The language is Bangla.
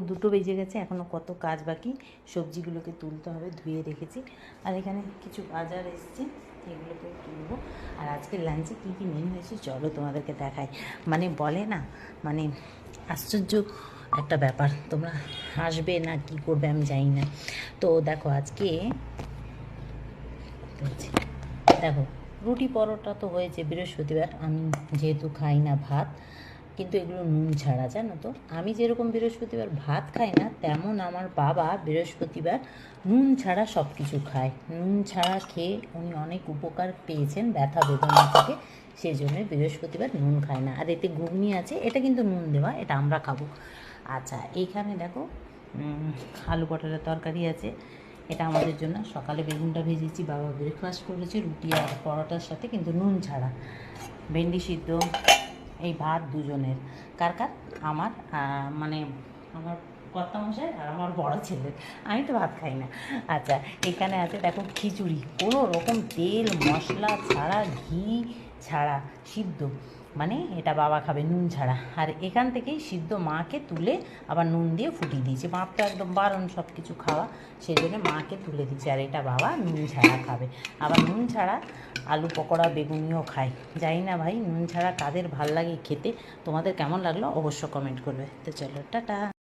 দুটো বেজে গেছে, এখনও কত কাজ বাকি। সবজিগুলোকে তুলতে হবে, ধুয়ে রেখেছি। আর এখানে কিছু বাজার এসছে, এগুলোকেও তুলবো। আর আজকে লাঞ্চে কী কী মেনু হয়েছে চলো তোমাদেরকে দেখাই। মানে বলে না, মানে আশ্চর্য একটা ব্যাপার, তোমরা হাসবে না কি করবে আমি জানি না। তো দেখো আজকে দেখো রুটি পরোটা তো হয়েছে বৃহস্পতিবার, আমি যেহেতু খাই না ভাত, কিন্তু এগুলো নুন ছাড়া, জানো তো। আমি যেরকম বৃহস্পতিবার ভাত খাই না, তেমন আমার বাবা বৃহস্পতিবার নুন ছাড়া সব কিছু খায়। নুন ছাড়া খেয়ে উনি অনেক উপকার পেয়েছেন ব্যথা বেদনা থেকে, সেই জন্য বৃহস্পতিবার নুন খায় না। আর এতে ঘুগনি আছে, এটা কিন্তু নুন দেওয়া, এটা আমরা খাবো। আচ্ছা এইখানে দেখো আলু পটলের তরকারি আছে, এটা আমাদের জন্য। সকালে বেগুনটা ভেজেছি, বাবা ব্রেকফাস্ট করেছে রুটি আর পরোটার সাথে, কিন্তু নুন ছাড়া। ভেন্ডি সিদ্ধ, এই ভাত দুজনের। কার কার? আমার, মানে আমার কর্তামশাই আর আমার বড় ছেলে। আমি তো ভাত খাই না। আচ্ছা এখানে আছে দেখো খিচুড়ি, কোনো রকম তেল মশলা ছাড়া, ঘি ছাড়া, সিদ্ধ। মানে এটা বাবা খাবে নুন ছাড়া। আর এখান থেকেই সিদ্ধ মাকে তুলে আবার নুন দিয়ে ফুটিয়ে দিয়েছে। মাপ তো একদম বারণ সব কিছু খাওয়া, সেই জন্য মাকে তুলে দিচ্ছে। আর এটা বাবা নুন ছাড়া খাবে। আবার নুন ছাড়া আলু পকোড়া বেগুনিও খায়। জানি না ভাই নুন ছাড়া কাদের ভাল লাগে খেতে। তোমাদের কেমন লাগলো অবশ্য কমেন্ট করবে। তো চলো টাটা।